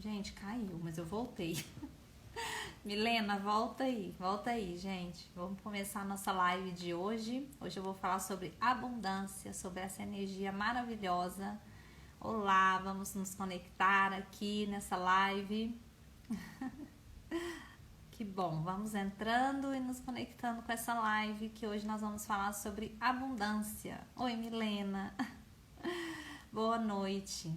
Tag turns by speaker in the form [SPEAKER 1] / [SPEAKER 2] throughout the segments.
[SPEAKER 1] Gente, caiu, mas eu voltei. Milena, volta aí, gente. Vamos começar a nossa live de hoje. Hoje eu vou falar sobre abundância, sobre essa energia maravilhosa. Olá, vamos nos conectar aqui nessa live. Que bom, vamos entrando e nos conectando com essa live que hoje nós vamos falar sobre abundância. Oi, Milena. Boa noite.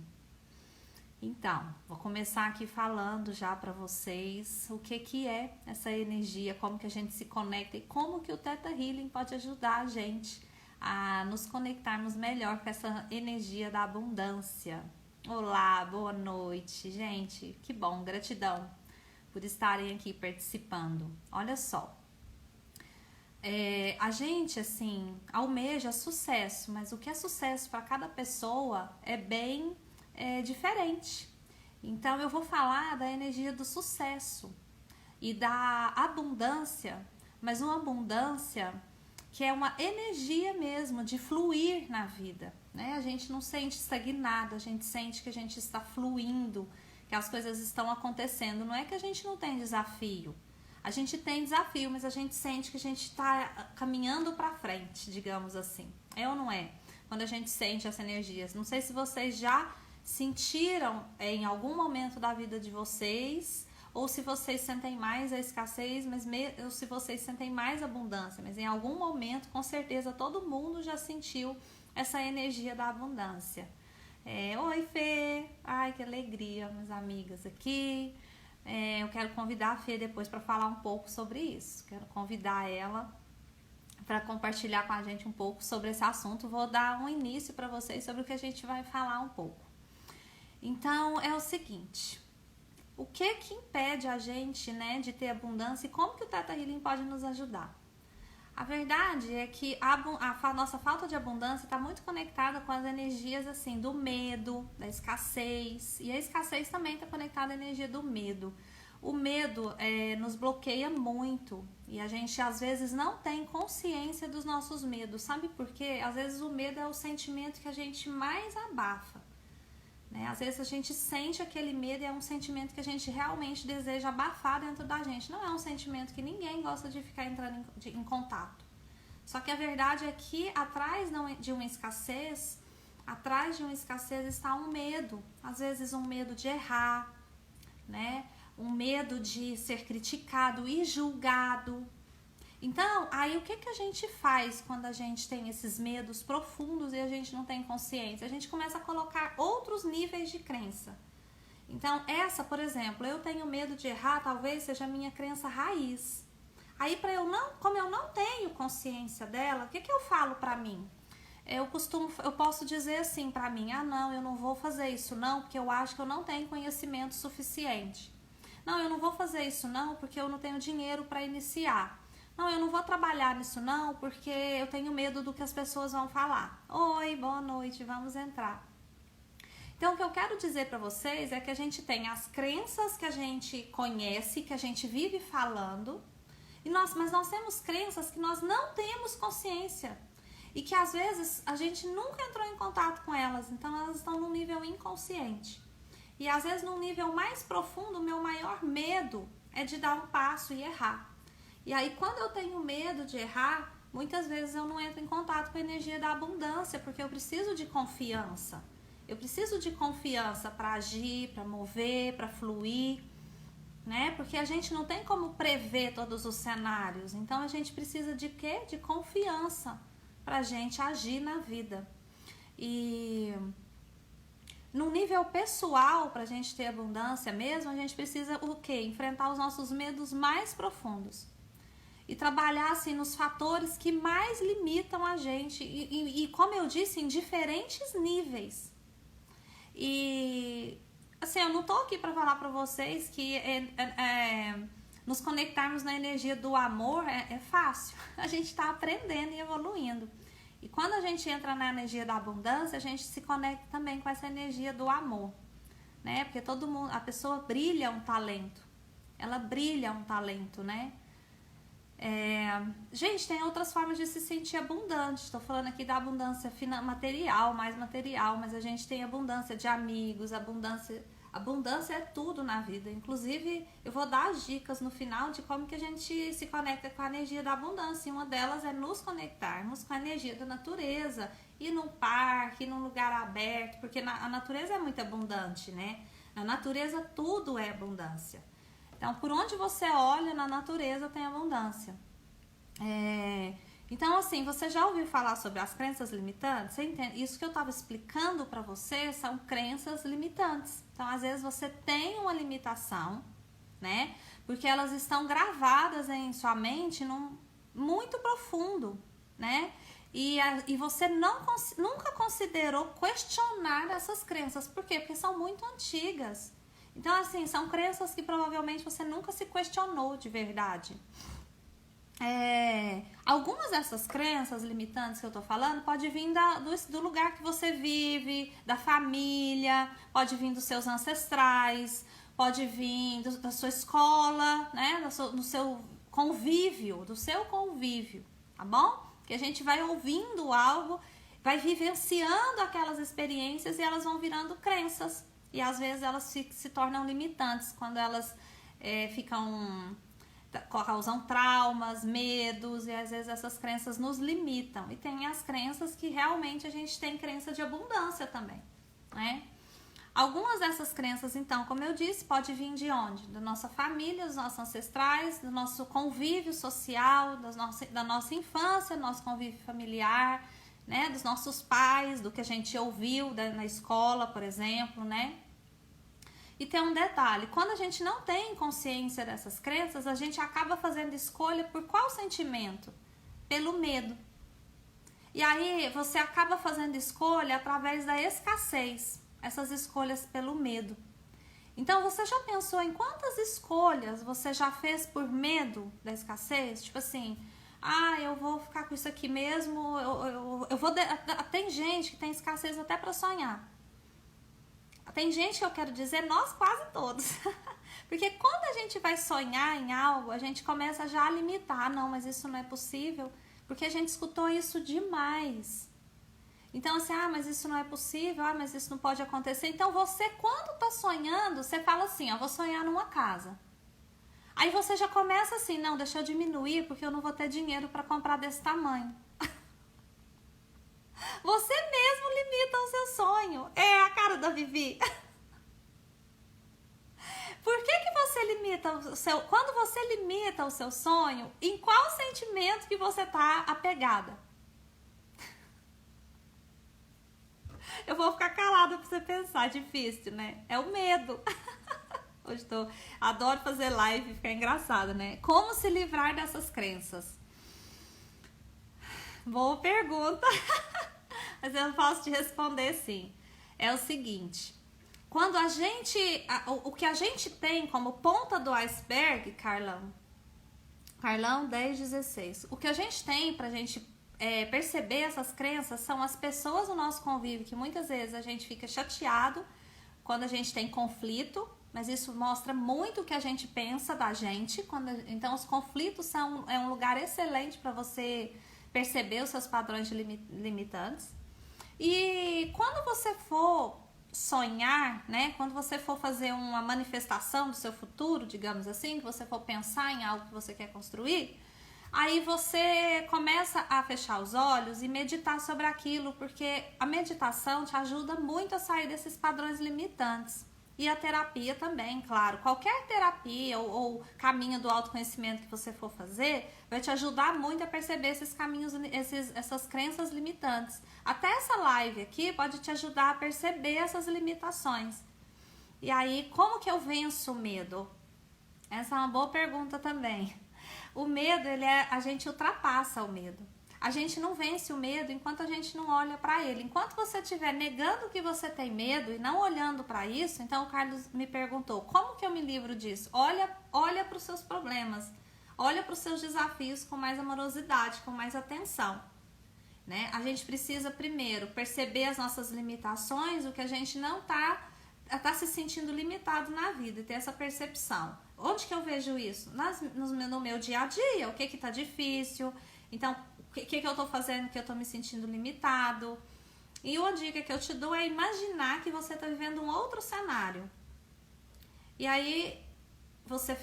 [SPEAKER 1] Então, vou começar aqui falando já para vocês o que é essa energia, como que a gente se conecta e como que o Theta Healing pode ajudar a gente a nos conectarmos melhor com essa energia da abundância. Olá, boa noite, gente. Que bom, gratidão por estarem aqui participando. Olha só, a gente, assim, almeja sucesso, mas o que é sucesso para cada pessoa é bem diferente. Então eu vou falar da energia do sucesso e da abundância, mas uma abundância que é uma energia mesmo de fluir na vida, né? A gente não sente estagnado, a gente sente que a gente está fluindo, que as coisas estão acontecendo. Não é que a gente não tem desafio, a gente tem desafio, mas a gente sente que a gente está caminhando para frente, digamos assim. É ou não é? Quando a gente sente essa energia. Não sei se vocês já sentiram em algum momento da vida de vocês, ou se vocês sentem mais a escassez, ou se vocês sentem mais abundância, mas em algum momento, com certeza, todo mundo já sentiu essa energia da abundância. Oi, Fê! Ai, que alegria, minhas amigas aqui. Eu quero convidar a Fê depois para falar um pouco sobre isso. Quero convidar ela para compartilhar com a gente um pouco sobre esse assunto. Vou dar um início para vocês sobre o que a gente vai falar um pouco. Então, é o seguinte, o que impede a gente, né, de ter abundância e como que o Theta Healing pode nos ajudar? A verdade é que a nossa falta de abundância está muito conectada com as energias, assim, do medo, da escassez, e a escassez também está conectada à energia do medo. O medo nos bloqueia muito e a gente às vezes não tem consciência dos nossos medos. Sabe por quê? Às vezes o medo é o sentimento que a gente mais abafa. Às vezes a gente sente aquele medo e é um sentimento que a gente realmente deseja abafar dentro da gente. Não é um sentimento que ninguém gosta de ficar entrando em contato. Só que a verdade é que atrás de uma escassez está um medo. Às vezes um medo de errar, né? Um medo de ser criticado e julgado. Então, aí o que a gente faz quando a gente tem esses medos profundos e a gente não tem consciência? A gente começa a colocar outros níveis de crença. Então, por exemplo, eu tenho medo de errar, talvez seja a minha crença raiz. Aí, como eu não tenho consciência dela, o que eu falo pra mim? Eu posso dizer assim pra mim, não, eu não vou fazer isso não, porque eu acho que eu não tenho conhecimento suficiente. Não, eu não vou fazer isso não, porque eu não tenho dinheiro para iniciar. Não, eu não vou trabalhar nisso não, porque eu tenho medo do que as pessoas vão falar. Oi, boa noite, vamos entrar. Então, o que eu quero dizer para vocês é que a gente tem as crenças que a gente conhece, que a gente vive falando, mas nós temos crenças que nós não temos consciência e que às vezes a gente nunca entrou em contato com elas, então elas estão num nível inconsciente. E às vezes num nível mais profundo, o meu maior medo é de dar um passo e errar. E aí, quando eu tenho medo de errar, muitas vezes eu não entro em contato com a energia da abundância, porque eu preciso de confiança. Eu preciso de confiança para agir, para mover, para fluir, né? Porque a gente não tem como prever todos os cenários. Então, a gente precisa de quê? De confiança para a gente agir na vida. E no nível pessoal, para a gente ter abundância mesmo, a gente precisa o quê? Enfrentar os nossos medos mais profundos. E trabalhar assim nos fatores que mais limitam a gente e como eu disse, em diferentes níveis. E assim, eu não tô aqui para falar para vocês que nos conectarmos na energia do amor é fácil. A gente está aprendendo e evoluindo. E quando a gente entra na energia da abundância, a gente se conecta também com essa energia do amor, né? Porque a pessoa brilha um talento. Ela brilha um talento, né? Gente, tem outras formas de se sentir abundante. Estou falando aqui da abundância material, mais material, mas a gente tem abundância de amigos, abundância Abundância é tudo na vida. Inclusive, eu vou dar as dicas no final de como que a gente se conecta com a energia da abundância. E uma delas é nos conectarmos com a energia da natureza. Ir num parque, ir num lugar aberto, porque a natureza é muito abundante, né? Na natureza tudo é abundância. Então, por onde você olha na natureza tem abundância. Então, assim, você já ouviu falar sobre as crenças limitantes? Você entende? Isso que eu estava explicando para você são crenças limitantes. Então, às vezes você tem uma limitação, né? Porque elas estão gravadas em sua mente muito profundo, né? E você nunca considerou questionar essas crenças. Por quê? Porque são muito antigas. Então, assim, são crenças que provavelmente você nunca se questionou de verdade. Algumas dessas crenças limitantes que eu tô falando pode vir do lugar que você vive, da família, pode vir dos seus ancestrais, pode vir da sua escola, né? Do seu convívio, tá bom? Que a gente vai ouvindo algo, vai vivenciando aquelas experiências e elas vão virando crenças. E às vezes elas se tornam limitantes quando elas causam traumas, medos, e às vezes essas crenças nos limitam. E tem as crenças que realmente a gente tem crença de abundância também, né? Algumas dessas crenças, então, como eu disse, pode vir de onde? Da nossa família, dos nossos ancestrais, do nosso convívio social, da nossa infância, do nosso convívio familiar, né? Dos nossos pais, do que a gente ouviu na escola, por exemplo, né? E tem um detalhe, quando a gente não tem consciência dessas crenças, a gente acaba fazendo escolha por qual sentimento? Pelo medo. E aí você acaba fazendo escolha através da escassez, essas escolhas pelo medo. Então você já pensou em quantas escolhas você já fez por medo da escassez? Tipo assim, eu vou ficar com isso aqui mesmo, tem gente que tem escassez até para sonhar. Tem gente que eu quero dizer, nós quase todos. Porque quando a gente vai sonhar em algo, a gente começa já a limitar. Não, mas isso não é possível. Porque a gente escutou isso demais. Então, assim, mas isso não é possível. Mas isso não pode acontecer. Então, você, quando tá sonhando, você fala assim, vou sonhar numa casa. Aí você já começa assim, não, deixa eu diminuir, porque eu não vou ter dinheiro para comprar desse tamanho. Você mesmo limita o seu sonho. É a cara da Vivi. Por que você limita o seu... Quando você limita o seu sonho, em qual sentimento que você tá apegada? Eu vou ficar calada pra você pensar, difícil, né? É o medo. Hoje adoro fazer live e ficar engraçada, né? Como se livrar dessas crenças? Boa pergunta. Mas eu posso te responder sim. É o seguinte, quando a gente, o que a gente tem como ponta do iceberg, Carlão 1016, o que a gente tem pra gente perceber essas crenças são as pessoas do nosso convívio, que muitas vezes a gente fica chateado quando a gente tem conflito, mas isso mostra muito o que a gente pensa da gente. Então os conflitos é um lugar excelente para você perceber os seus padrões limitantes. E quando você for sonhar, né? Quando você for fazer uma manifestação do seu futuro, digamos assim, que você for pensar em algo que você quer construir, aí você começa a fechar os olhos e meditar sobre aquilo, porque a meditação te ajuda muito a sair desses padrões limitantes. E a terapia também, claro. Qualquer terapia ou caminho do autoconhecimento que você for fazer vai te ajudar muito a perceber esses caminhos, essas crenças limitantes. Até essa live aqui pode te ajudar a perceber essas limitações. E aí, como que eu venço o medo? Essa é uma boa pergunta também. O medo, a gente ultrapassa o medo. A gente não vence o medo enquanto a gente não olha para ele. Enquanto você estiver negando que você tem medo e não olhando para isso, então o Carlos me perguntou, como que eu me livro disso? Olha para os seus problemas, olha para os seus desafios com mais amorosidade, com mais atenção. Né? A gente precisa primeiro perceber as nossas limitações, o que a gente não tá se sentindo limitado na vida e ter essa percepção. Onde que eu vejo isso? No meu dia a dia, o que tá difícil, então o que eu tô fazendo que eu tô me sentindo limitado. E uma dica que eu te dou é imaginar que você tá vivendo um outro cenário. E aí você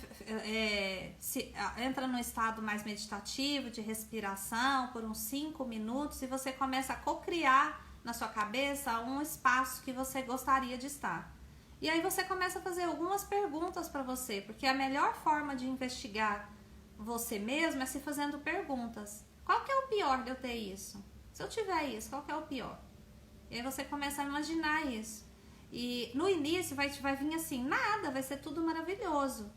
[SPEAKER 1] entra num estado mais meditativo, de respiração, por uns 5 minutos, e você começa a cocriar na sua cabeça um espaço que você gostaria de estar. E aí você começa a fazer algumas perguntas para você, porque a melhor forma de investigar você mesmo é se fazendo perguntas. Qual que é o pior de eu ter isso? Se eu tiver isso, qual que é o pior? E aí você começa a imaginar isso. E no início vai vir assim, nada, vai ser tudo maravilhoso.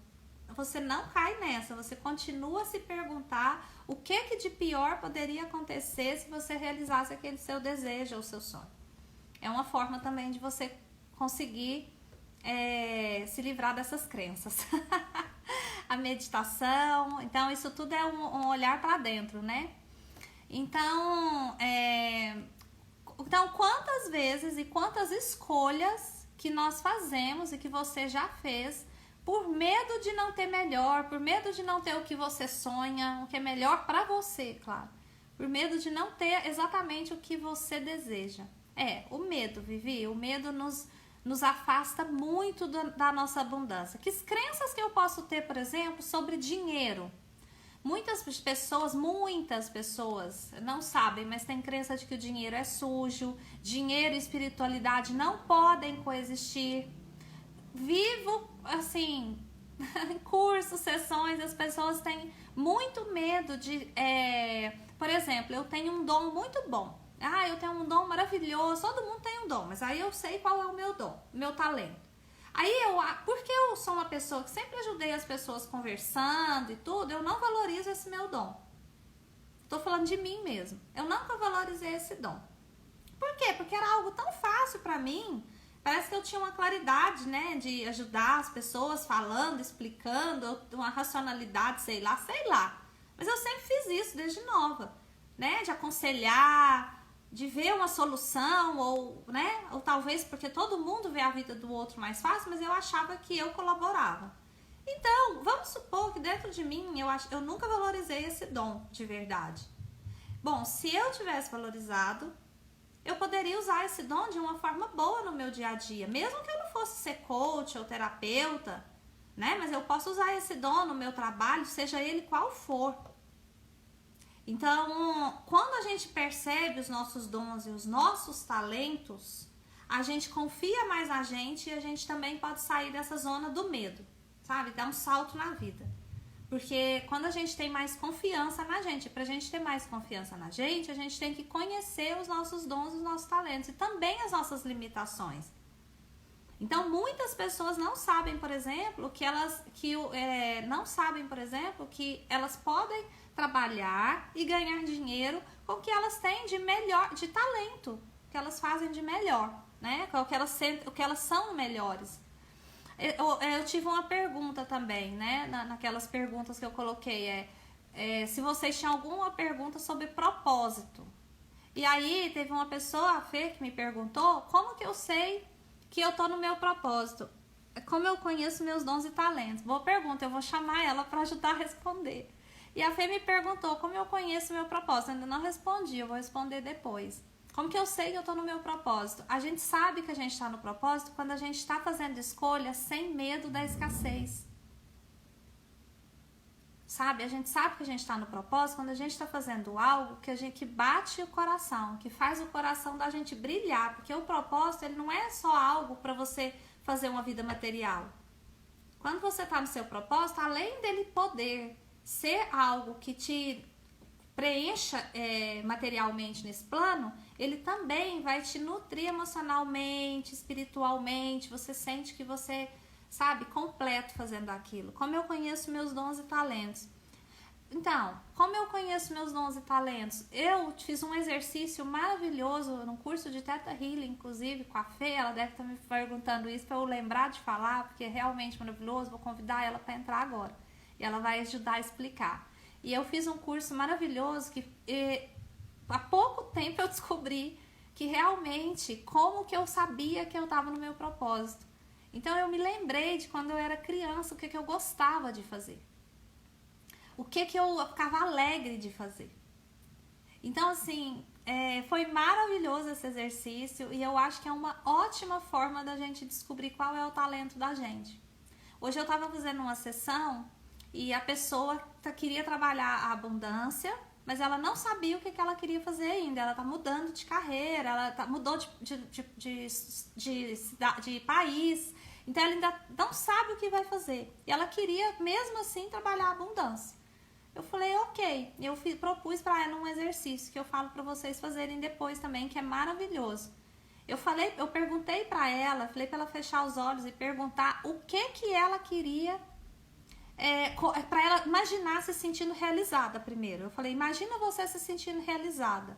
[SPEAKER 1] Você não cai nessa, você continua a se perguntar o que de pior poderia acontecer se você realizasse aquele seu desejo ou seu sonho. É uma forma também de você conseguir se livrar dessas crenças. A meditação, então isso tudo é um olhar para dentro, né? Então, quantas vezes e quantas escolhas que nós fazemos e que você já fez por medo de não ter melhor, por medo de não ter o que você sonha, o que é melhor para você, claro. Por medo de não ter exatamente o que você deseja. O medo, Vivi, o medo nos afasta muito da nossa abundância. Que crenças que eu posso ter, por exemplo, sobre dinheiro? Muitas pessoas não sabem, mas tem crença de que o dinheiro é sujo, dinheiro e espiritualidade não podem coexistir. Vivo, assim, em cursos, sessões, as pessoas têm muito medo de... por exemplo, eu tenho um dom muito bom. Eu tenho um dom maravilhoso, todo mundo tem um dom, mas aí eu sei qual é o meu dom, meu talento. Aí porque eu sou uma pessoa que sempre ajudei as pessoas conversando e tudo, eu não valorizo esse meu dom. Tô falando de mim mesmo. Eu nunca valorizei esse dom. Por quê? Porque era algo tão fácil pra mim. Parece que eu tinha uma claridade, né, de ajudar as pessoas falando, explicando, uma racionalidade, sei lá. Mas eu sempre fiz isso desde nova, né, de aconselhar, de ver uma solução, ou talvez porque todo mundo vê a vida do outro mais fácil, mas eu achava que eu colaborava. Então, vamos supor que dentro de mim eu nunca valorizei esse dom de verdade. Bom, se eu tivesse valorizado, eu poderia usar esse dom de uma forma boa no meu dia a dia, mesmo que eu não fosse ser coach ou terapeuta, né? Mas eu posso usar esse dom no meu trabalho, seja ele qual for. Então, quando a gente percebe os nossos dons e os nossos talentos, a gente confia mais na gente e a gente também pode sair dessa zona do medo, sabe? Dar um salto na vida. Porque quando a gente tem mais confiança na gente, pra gente ter mais confiança na gente, a gente tem que conhecer os nossos dons e os nossos talentos e também as nossas limitações. Então, muitas pessoas não sabem, por exemplo, que elas podem trabalhar e ganhar dinheiro com o que elas têm de melhor, de talento, que elas fazem de melhor, né? O que elas são melhores. Eu tive uma pergunta também, né? Naquelas perguntas que eu coloquei, se vocês tinham alguma pergunta sobre propósito. E aí teve uma pessoa, a Fê, que me perguntou como que eu sei que eu tô no meu propósito. Como eu conheço meus dons e talentos? Boa pergunta, eu vou chamar ela para ajudar a responder. E a Fê me perguntou como eu conheço meu propósito. Eu ainda não respondi, eu vou responder depois. Como que eu sei que eu tô no meu propósito? A gente sabe que a gente tá no propósito quando a gente tá fazendo escolha sem medo da escassez. Sabe? A gente sabe que a gente tá no propósito quando a gente tá fazendo algo que bate o coração, que faz o coração da gente brilhar. Porque o propósito, ele não é só algo para você fazer uma vida material. Quando você tá no seu propósito, além dele poder ser algo que te preencha materialmente nesse plano, ele também vai te nutrir emocionalmente, espiritualmente. Você sente que você, sabe, completo fazendo aquilo. Como eu conheço meus dons e talentos? Então, como eu conheço meus dons e talentos? Eu fiz um exercício maravilhoso num curso de Theta Healing, inclusive com a Fê. Ela deve estar me perguntando isso para eu lembrar de falar, porque é realmente maravilhoso. Vou convidar ela para entrar agora e ela vai ajudar a explicar. E eu fiz um curso maravilhoso que há pouco tempo eu descobri que realmente, como que eu sabia que eu estava no meu propósito. Então eu me lembrei de quando eu era criança, o que eu gostava de fazer. O que eu ficava alegre de fazer. Então assim, foi maravilhoso esse exercício e eu acho que é uma ótima forma da gente descobrir qual é o talento da gente. Hoje eu estava fazendo uma sessão e a pessoa queria trabalhar a abundância, mas ela não sabia o que ela queria fazer ainda. Ela está mudando de carreira, mudou de país, então ela ainda não sabe o que vai fazer. E ela queria, mesmo assim, trabalhar a abundância. Eu falei, ok. Eu propus para ela um exercício que eu falo para vocês fazerem depois também, que é maravilhoso. Eu perguntei para ela, falei para ela fechar os olhos e perguntar o que ela queria, para ela imaginar se sentindo realizada primeiro. Eu falei, imagina você se sentindo realizada.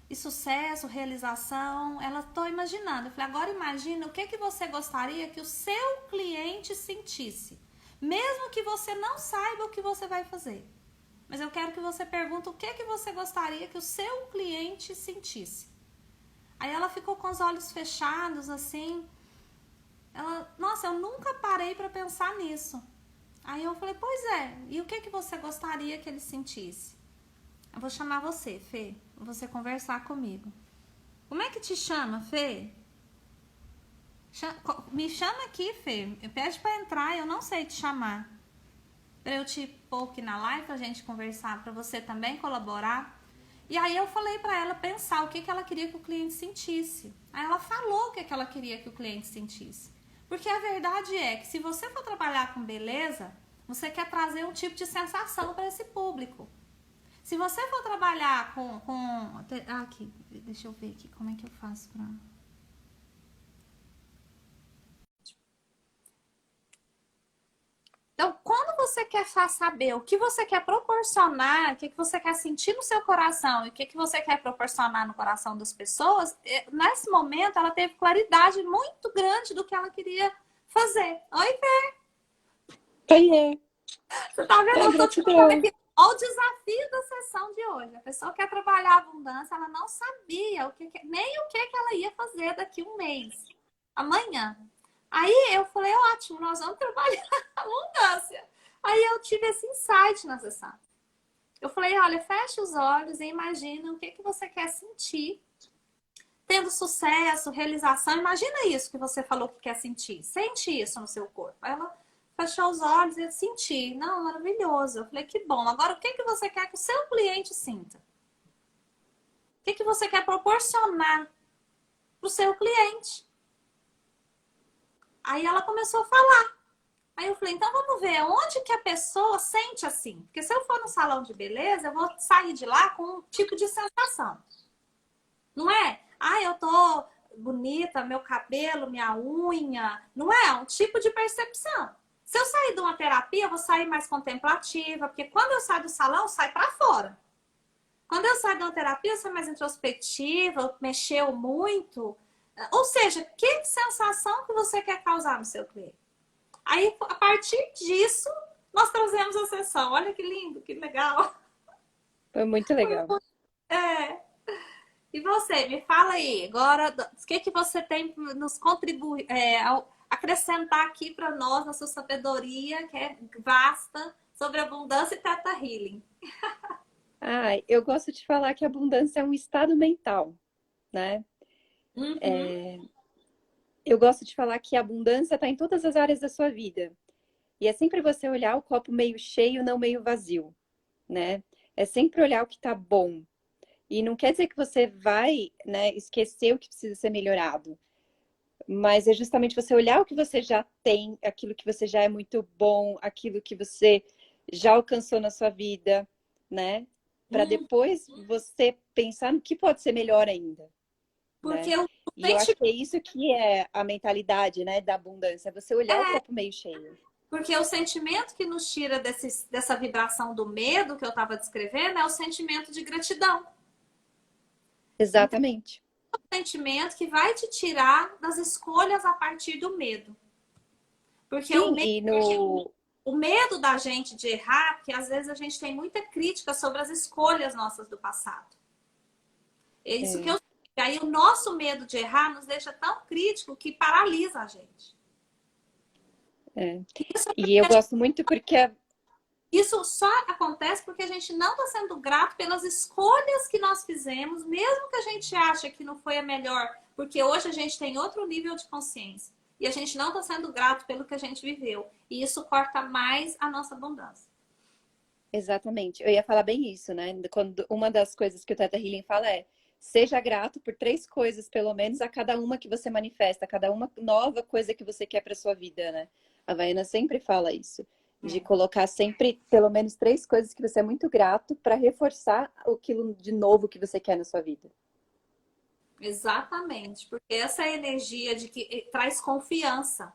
[SPEAKER 1] E sucesso, realização, ela tô imaginando. Eu falei, agora imagina o que você gostaria que o seu cliente sentisse. Mesmo que você não saiba o que você vai fazer. Mas eu quero que você pergunte o que você gostaria que o seu cliente sentisse. Aí ela ficou com os olhos fechados, assim. Nossa, eu nunca parei para pensar nisso. Aí eu falei, pois é, e o que você gostaria que ele sentisse? Eu vou chamar você, Fê, pra você conversar comigo. Como é que te chama, Fê? Me chama aqui, Fê. Pede para entrar, eu não sei te chamar. Pra eu te pôr aqui na live pra gente conversar, pra você também colaborar. E aí eu falei pra ela pensar o que ela queria que o cliente sentisse. Aí ela falou o que ela queria que o cliente sentisse. Porque a verdade é que se você for trabalhar com beleza, você quer trazer um tipo de sensação para esse público. Se você for trabalhar aqui, deixa eu ver aqui como é que eu faço pra... Então, quando você quer saber o que você quer proporcionar, o que você quer sentir no seu coração e o que você quer proporcionar no coração das pessoas, nesse momento ela teve claridade muito grande do que ela queria fazer. Oi, Fê!
[SPEAKER 2] Oiê!
[SPEAKER 1] Você tá vendo? Eu tô te falando aqui. Olha o desafio da sessão de hoje. A pessoa quer trabalhar a abundância, ela não sabia nem o que ela ia fazer daqui um mês. Amanhã. Aí eu falei, ótimo, nós vamos trabalhar a abundância. Aí eu tive esse insight na sessão. Eu falei, olha, fecha os olhos e imagina o que você quer sentir. Tendo sucesso, realização. Imagina isso que você falou que quer sentir. Sente isso no seu corpo. Aí ela fechou os olhos e senti. Não, maravilhoso. Eu falei, que bom. Agora, o que você quer que o seu cliente sinta? O que você quer proporcionar para o seu cliente? Aí ela começou a falar. Aí eu falei, então vamos ver onde que a pessoa sente assim. Porque se eu for no salão de beleza, eu vou sair de lá com um tipo de sensação. Não é? Ah, eu tô bonita, meu cabelo, minha unha. Não é? É um tipo de percepção. Se eu sair de uma terapia, eu vou sair mais contemplativa. Porque quando eu saio do salão, eu saio pra fora. Quando eu saio de uma terapia, eu saio mais introspectiva, mexeu muito. Ou seja, que sensação que você quer causar no seu cliente? Aí, a partir disso, nós trazemos a sessão. Olha que lindo, que legal.
[SPEAKER 2] Foi muito legal.
[SPEAKER 1] É. E você, me fala aí, agora, o que você tem nos contribuir, acrescentar aqui para nós, na sua sabedoria, que é vasta, sobre abundância e Theta Healing?
[SPEAKER 2] Eu gosto de falar que a abundância é um estado mental, né?
[SPEAKER 1] Uhum.
[SPEAKER 2] Eu gosto de falar que a abundância está em todas as áreas da sua vida. E é sempre você olhar o copo meio cheio, não meio vazio, né? É sempre olhar o que está bom. E não quer dizer que você vai, né, esquecer o que precisa ser melhorado. Mas é justamente você olhar o que você já tem, aquilo que você já é muito bom, aquilo que você já alcançou na sua vida, né? Para depois você pensar no que pode ser melhor ainda,
[SPEAKER 1] Porque
[SPEAKER 2] né?
[SPEAKER 1] o
[SPEAKER 2] E eu acho que é isso que é a mentalidade, né, da abundância, você olhar o copo meio cheio.
[SPEAKER 1] Porque o sentimento que nos tira dessa vibração do medo que eu estava descrevendo é o sentimento de gratidão.
[SPEAKER 2] Exatamente.
[SPEAKER 1] Então, é um sentimento que vai te tirar das escolhas a partir do medo. Porque
[SPEAKER 2] Sim, e
[SPEAKER 1] o medo da gente de errar, porque às vezes a gente tem muita crítica sobre as escolhas nossas do passado. É isso que eu sei. Aí o nosso medo de errar nos deixa tão crítico que paralisa a gente.
[SPEAKER 2] E eu gosto muito porque
[SPEAKER 1] Isso só acontece porque a gente não está sendo grato pelas escolhas que nós fizemos, mesmo que a gente ache que não foi a melhor, porque hoje a gente tem outro nível de consciência. e a gente não está sendo grato pelo que a gente viveu. E isso corta mais a nossa abundância.
[SPEAKER 2] Exatamente. Eu ia falar bem isso, né? Quando uma das coisas que o Theta Healing fala é: seja grato por 3 coisas, pelo menos, a cada uma que você manifesta, a cada uma nova coisa que você quer para sua vida, né? A Vaiana sempre fala isso, de colocar sempre pelo menos 3 coisas que você é muito grato para reforçar aquilo de novo que você quer na sua vida.
[SPEAKER 1] Exatamente, porque essa energia de que traz confiança.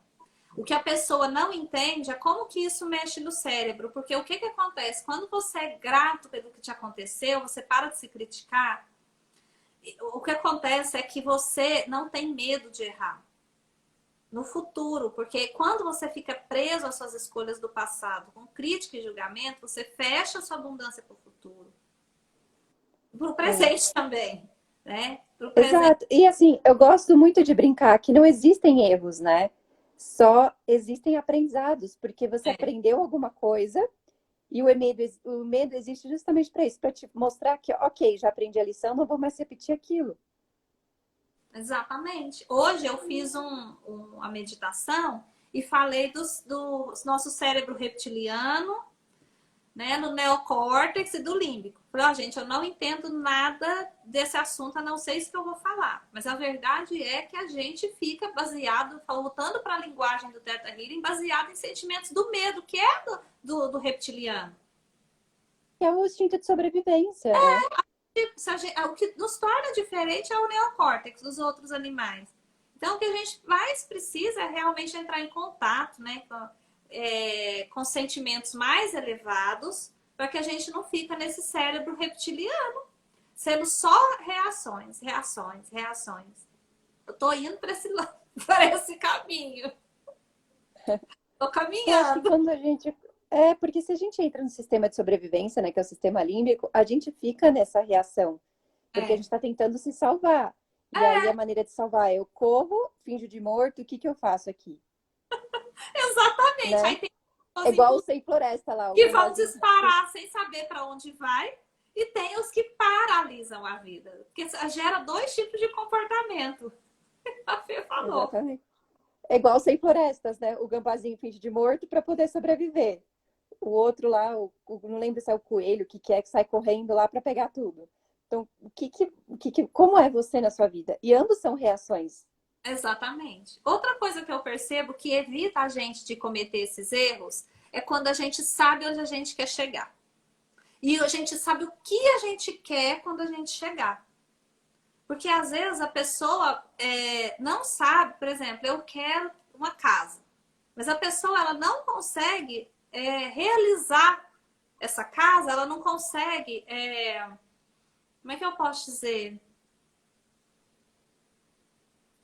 [SPEAKER 1] O que a pessoa não entende é como que isso mexe no cérebro, porque o que que acontece? Quando você é grato pelo que te aconteceu, você para de se criticar, o que acontece é que você não tem medo de errar no futuro, porque quando você fica preso às suas escolhas do passado, com crítica e julgamento, você fecha a sua abundância para o futuro. Para o presente também, né? Para o presente.
[SPEAKER 2] Exato. E assim, eu gosto muito de brincar que não existem erros, né? Só existem aprendizados, porque você aprendeu alguma coisa e o medo existe justamente para isso, para te mostrar que, ok, já aprendi a lição, não vou mais repetir aquilo.
[SPEAKER 1] Exatamente. Hoje eu fiz uma meditação e falei do nosso cérebro reptiliano, né, no neocórtex e do límbico. Falei, ó, gente, eu não entendo nada desse assunto, a não ser isso que eu vou falar. Mas a verdade é que a gente fica baseado, voltando para a linguagem do Theta Healing, baseado em sentimentos do medo, que é do reptiliano.
[SPEAKER 2] Que é o instinto de sobrevivência, né?
[SPEAKER 1] O que nos torna diferente é o neocórtex dos outros animais. Então, o que a gente mais precisa é realmente entrar em contato, né, com sentimentos mais elevados, para que a gente não fique nesse cérebro reptiliano, sendo só reações, reações, reações. Eu tô indo para esse caminho. Tô
[SPEAKER 2] Eu acho que
[SPEAKER 1] caminhando.
[SPEAKER 2] quando a gente. É, porque se a gente entra no sistema de sobrevivência, né, que é o sistema límbico, a gente fica nessa reação. Porque a gente está tentando se salvar. E aí a maneira de salvar é eu corro, finjo de morto, o que que eu faço aqui?
[SPEAKER 1] Exatamente.
[SPEAKER 2] Né?
[SPEAKER 1] Aí tem
[SPEAKER 2] É
[SPEAKER 1] pessoas
[SPEAKER 2] igual o Sem Floresta lá, o
[SPEAKER 1] que vão
[SPEAKER 2] gambazinho.
[SPEAKER 1] disparar sem saber para onde vai, e tem os que paralisam a vida, porque gera 2 tipos de comportamento. A Fê falou.
[SPEAKER 2] Exatamente. É igual Sem Florestas, né? O gambazinho finge de morto para poder sobreviver. O outro lá, não lembro se é o coelho, que é que sai correndo lá para pegar tudo. Então, como é você na sua vida? E ambos são reações.
[SPEAKER 1] Exatamente. Outra coisa que eu percebo que evita a gente de cometer esses erros é quando a gente sabe onde a gente quer chegar. E a gente sabe o que a gente quer quando a gente chegar. Porque às vezes a pessoa não sabe, por exemplo, eu quero uma casa. Mas a pessoa ela não consegue realizar essa casa, ela não consegue. Como é que eu posso dizer?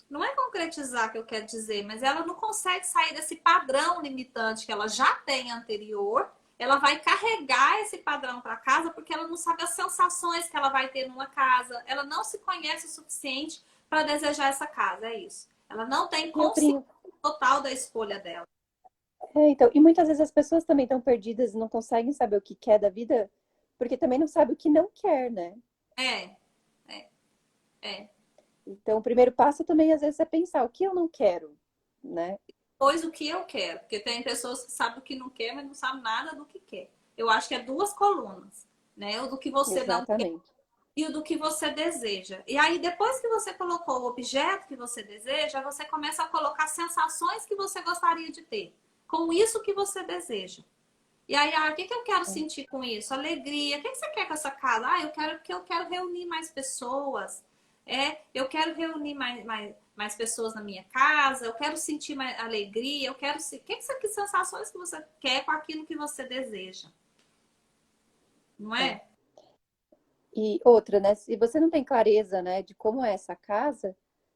[SPEAKER 1] Não é concretizar que eu quero dizer, mas ela não consegue sair desse padrão limitante que ela já tem anterior. Ela vai carregar esse padrão para casa porque ela não sabe as sensações que ela vai ter numa casa. Ela não se conhece o suficiente para desejar essa casa, é isso. Ela não tem consciência total da escolha dela.
[SPEAKER 2] Então, e muitas vezes as pessoas também estão perdidas e não conseguem saber o que quer da vida, porque também não sabe o que não quer, né?
[SPEAKER 1] É, é, é.
[SPEAKER 2] Então, o primeiro passo também, às vezes, é pensar o que eu não quero, né?
[SPEAKER 1] Pois o que eu quero, porque tem pessoas que sabem o que não quer, mas não sabem nada do que quer. Eu acho que é 2 colunas, né? O do que você não quer
[SPEAKER 2] Exatamente.
[SPEAKER 1] e o do que você deseja. E aí, depois que você colocou o objeto que você deseja, você começa a colocar sensações que você gostaria de ter com isso que você deseja. E aí, o que eu quero sentir com isso? Alegria. O que você quer com essa casa? Eu quero reunir mais pessoas. Eu quero reunir mais pessoas na minha casa. Eu quero sentir mais alegria. Eu quero. Que sensações que você quer com aquilo que você deseja? Não é?
[SPEAKER 2] E outra, né? Se você não tem clareza, né, de como é essa casa,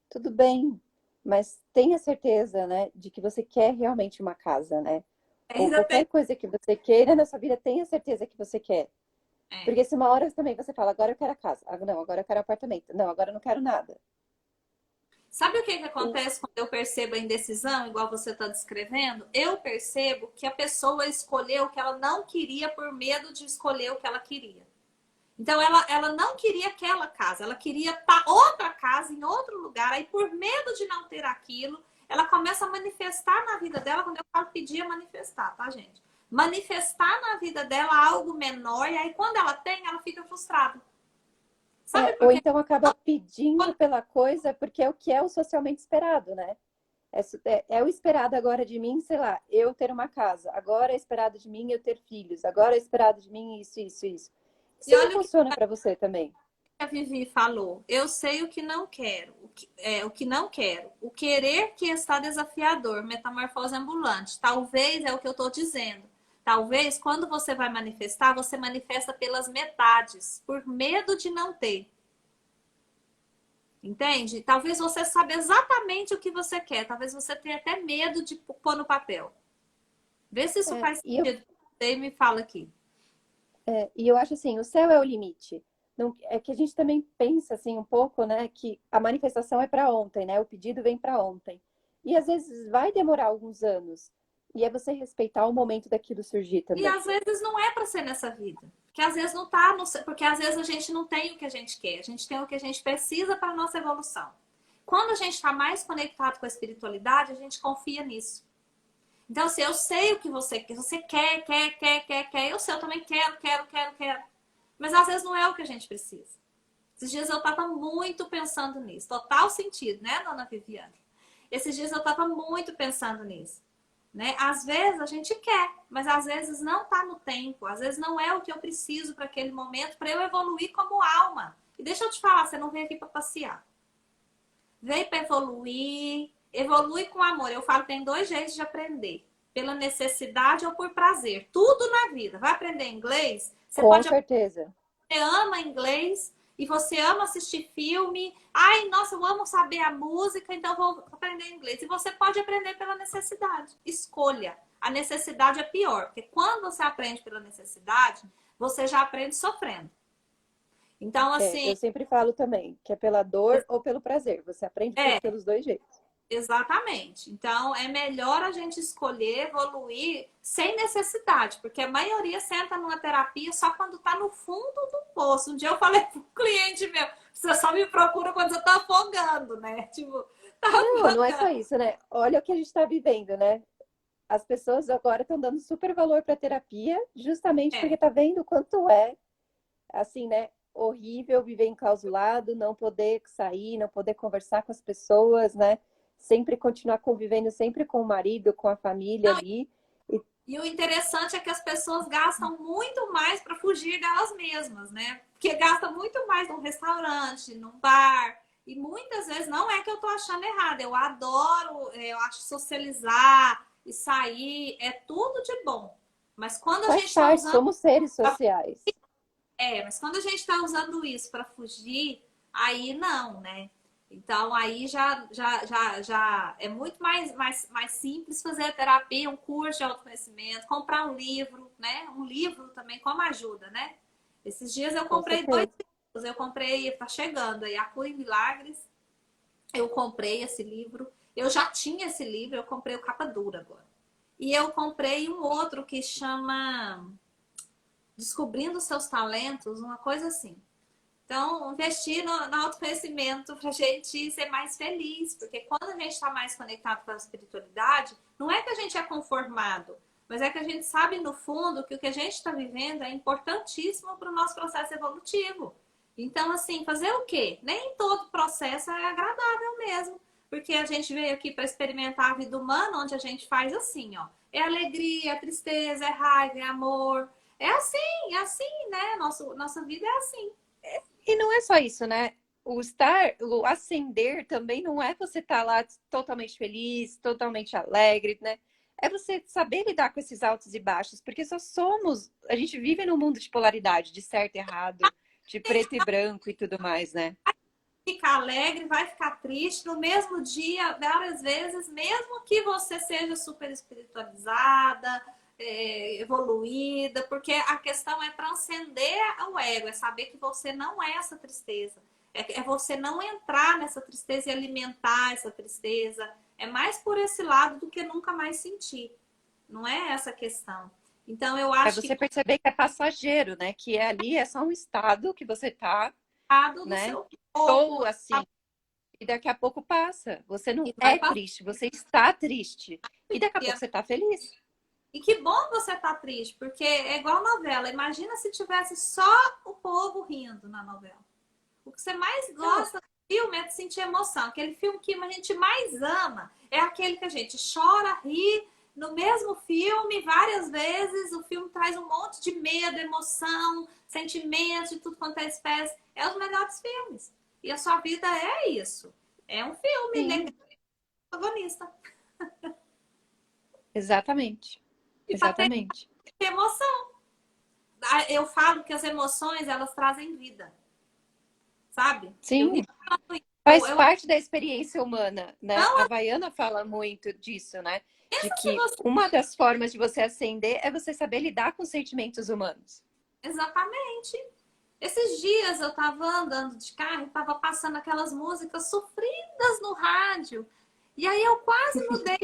[SPEAKER 2] tudo bem, mas tenha certeza, né, de que você quer realmente uma casa, né? Ou
[SPEAKER 1] Ainda tem.
[SPEAKER 2] qualquer coisa que você queira na sua vida, tenha certeza que você quer. Porque se uma hora também você fala, agora eu quero a casa, não, agora eu quero apartamento, não, agora eu não quero nada.
[SPEAKER 1] Sabe o que acontece quando eu percebo a indecisão, igual você está descrevendo? Eu percebo que a pessoa escolheu o que ela não queria por medo de escolher o que ela queria. Então, ela não queria aquela casa, ela queria outra casa em outro lugar. Aí, por medo de não ter aquilo, ela começa a manifestar na vida dela, quando eu falo pedir, é manifestar, tá, gente? Manifestar na vida dela algo menor, e aí quando ela tem, ela fica frustrada. Sabe por
[SPEAKER 2] Ou
[SPEAKER 1] quê?
[SPEAKER 2] então acaba pedindo pela coisa porque é o que é o socialmente esperado, né? É o esperado agora de mim, sei lá, eu ter uma casa. Agora é esperado de mim eu ter filhos. Agora é esperado de mim isso, isso, isso.
[SPEAKER 1] E
[SPEAKER 2] Isso não
[SPEAKER 1] olha o que
[SPEAKER 2] funciona para você também.
[SPEAKER 1] a Vivi falou. Eu sei o que não quero, o que não quero. O querer que está desafiador, metamorfose ambulante. Talvez é o que eu estou dizendo. Talvez quando você vai manifestar, você manifesta pelas metades, por medo de não ter. Entende? Talvez você saiba exatamente o que você quer. Talvez você tenha até medo de pôr no papel. Vê se isso
[SPEAKER 2] É,
[SPEAKER 1] faz
[SPEAKER 2] e eu
[SPEAKER 1] sentido pra você e me fala aqui.
[SPEAKER 2] E eu acho assim, o céu é o limite. Não, é que a gente também pensa assim um pouco, né, que a manifestação é para ontem, né? O pedido vem para ontem. E às vezes vai demorar alguns anos. E é você respeitar o momento daquilo surgir
[SPEAKER 1] E
[SPEAKER 2] também.
[SPEAKER 1] às vezes não é para ser nessa vida. Porque às vezes não tá, porque às vezes a gente não tem o que a gente quer. A gente tem o que a gente precisa para a nossa evolução. Quando a gente está mais conectado com a espiritualidade, a gente confia nisso. Então, se eu sei o que você quer, eu sei, eu também quero. Mas às vezes não é o que a gente precisa. Esses dias eu estava muito pensando nisso. Total sentido, né, dona Viviane? Esses dias eu estava muito pensando nisso. Né? Às vezes a gente quer, mas às vezes não está no tempo. Às vezes não é o que eu preciso para aquele momento para eu evoluir como alma. E deixa eu te falar, você não veio aqui para passear. Veio para evoluir, evolui com amor. Eu falo que tem dois jeitos de aprender. Pela necessidade ou por prazer. Tudo na vida. Vai aprender inglês? Você
[SPEAKER 2] Com
[SPEAKER 1] pode
[SPEAKER 2] certeza.
[SPEAKER 1] você ama inglês e você ama assistir filme. Ai, nossa, eu amo saber a música, então vou aprender inglês. E você pode aprender pela necessidade. Escolha. A necessidade é pior, porque quando você aprende pela necessidade, você já aprende sofrendo. Então,
[SPEAKER 2] É,
[SPEAKER 1] assim,
[SPEAKER 2] eu sempre falo também que é pela dor ou pelo prazer. Você aprende
[SPEAKER 1] é,
[SPEAKER 2] pelos dois jeitos.
[SPEAKER 1] exatamente. Então, é melhor a gente escolher evoluir sem necessidade, porque a maioria senta numa terapia só quando está no fundo do poço. Um dia eu falei para um cliente meu, você só me procura quando você está afogando, né? Tipo, tá
[SPEAKER 2] Não, não é só
[SPEAKER 1] afogando.
[SPEAKER 2] isso, né? Olha o que a gente está vivendo, né? As pessoas agora estão dando super valor para terapia, justamente porque
[SPEAKER 1] É.
[SPEAKER 2] tá vendo o quanto é, assim, né? Horrível viver enclausulado, não poder sair, não poder conversar com as pessoas, né? Sempre continuar convivendo sempre com o marido, com a família
[SPEAKER 1] Não,
[SPEAKER 2] ali. E
[SPEAKER 1] e o interessante é que as pessoas gastam muito mais para fugir delas mesmas, né? Porque gasta muito mais num restaurante, num bar. E muitas vezes não é que eu tô achando errado. Eu adoro, eu acho socializar e sair, é tudo de bom. Mas quando a
[SPEAKER 2] faz
[SPEAKER 1] gente está
[SPEAKER 2] parte,
[SPEAKER 1] usando,
[SPEAKER 2] somos seres sociais.
[SPEAKER 1] mas quando a gente está usando isso para fugir, aí não, né? Então aí já é muito mais simples fazer a terapia, um curso de autoconhecimento, comprar um livro, né? Um livro também como ajuda, né? Esses dias eu
[SPEAKER 2] Com
[SPEAKER 1] comprei dois
[SPEAKER 2] certeza.
[SPEAKER 1] livros, eu comprei, tá chegando aí, A Cura em Milagres, eu comprei esse livro, eu já tinha esse livro, eu comprei o capa dura agora. E eu comprei um outro que chama Descobrindo Seus Talentos, uma coisa assim. Então, investir no autoconhecimento para a gente ser mais feliz, porque quando a gente está mais conectado com a espiritualidade, não é que a gente é conformado, mas é que a gente sabe no fundo que o que a gente está vivendo é importantíssimo para o nosso processo evolutivo. Então, assim, fazer o quê? Nem todo processo é agradável mesmo, porque a gente veio aqui para experimentar a vida humana, onde a gente faz assim, ó. É alegria, é tristeza, é raiva, é amor. É assim, né? Nossa vida é assim.
[SPEAKER 2] E não é só isso, né? O ascender também não é você estar lá totalmente feliz, totalmente alegre, né? É você saber lidar com esses altos e baixos, porque só somos, a gente vive num mundo de polaridade, de certo e errado, de preto e branco e tudo mais, né?
[SPEAKER 1] Ficar alegre, vai ficar triste no mesmo dia, várias vezes, mesmo que você seja super espiritualizada, evoluída, porque a questão é transcender o ego, é saber que você não é essa tristeza. É você não entrar nessa tristeza e alimentar essa tristeza. É mais por esse lado do que nunca mais sentir. Não é essa a questão. Então, eu
[SPEAKER 2] É
[SPEAKER 1] acho que
[SPEAKER 2] você perceber que é passageiro, né? Que é ali, é só um estado que você tá,
[SPEAKER 1] cuidado do
[SPEAKER 2] né?
[SPEAKER 1] seu
[SPEAKER 2] Ou
[SPEAKER 1] corpo,
[SPEAKER 2] assim, E daqui a pouco passa. Você não
[SPEAKER 1] E vai
[SPEAKER 2] é triste, você está triste. E daqui a pouco
[SPEAKER 1] passar.
[SPEAKER 2] você está feliz.
[SPEAKER 1] E que bom você tá triste, porque é igual novela. Imagina se tivesse só o povo rindo na novela. O que você mais
[SPEAKER 2] Não,
[SPEAKER 1] gosta do filme é de sentir emoção. Aquele filme que a gente mais ama é aquele que a gente chora, ri no mesmo filme várias vezes. O filme traz um monte de medo, emoção, sentimentos de tudo quanto é espécie. É os melhores filmes. E a sua vida é isso. É um filme
[SPEAKER 2] sim,
[SPEAKER 1] legal, protagonista.
[SPEAKER 2] exatamente.
[SPEAKER 1] E para ter
[SPEAKER 2] Exatamente.
[SPEAKER 1] emoção. Eu falo que as emoções, elas trazem vida, sabe? Eu
[SPEAKER 2] Sim,
[SPEAKER 1] vivo falando isso.
[SPEAKER 2] faz parte da experiência humana, né?
[SPEAKER 1] Não
[SPEAKER 2] A Vaiana fala muito disso, né? De
[SPEAKER 1] pensa se
[SPEAKER 2] que
[SPEAKER 1] você.
[SPEAKER 2] uma das formas de você ascender é você saber lidar com sentimentos humanos.
[SPEAKER 1] Exatamente. Esses dias eu tava andando de carro e tava passando aquelas músicas sofridas no rádio. E aí eu quase mudei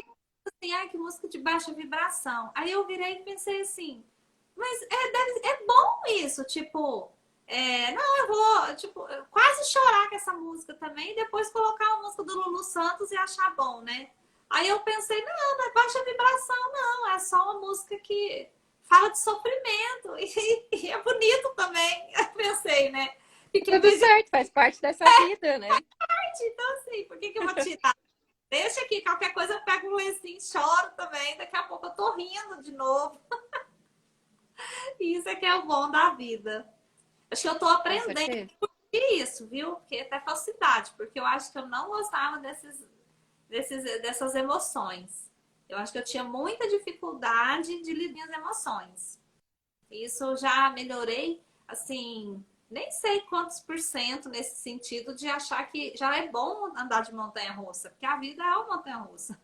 [SPEAKER 1] assim, ai, que música de baixa vibração. Aí eu virei e pensei assim, mas é bom isso, tipo, não, eu vou, tipo, quase chorar com essa música também e depois colocar a música do Lulu Santos e achar bom, né? Aí eu pensei, não é baixa vibração, não, é só uma música que fala de sofrimento e é bonito também, eu pensei, né? Fiquei
[SPEAKER 2] Tudo
[SPEAKER 1] pensando,
[SPEAKER 2] certo, faz parte dessa vida, né?
[SPEAKER 1] então assim, por que eu vou tirar? Deixa aqui, qualquer coisa eu pego um lencinho e choro também, daqui a pouco eu tô rindo de novo. E isso é que é o bom da vida. Acho que eu tô
[SPEAKER 2] Com
[SPEAKER 1] aprendendo
[SPEAKER 2] certeza.
[SPEAKER 1] isso, viu? Porque até falsidade, porque eu acho que eu não gostava dessas emoções. Eu acho que eu tinha muita dificuldade de lidar com as emoções. Isso eu já melhorei, assim, nem sei quantos por cento nesse sentido de achar que já é bom andar de montanha-russa, porque a vida é uma montanha-russa.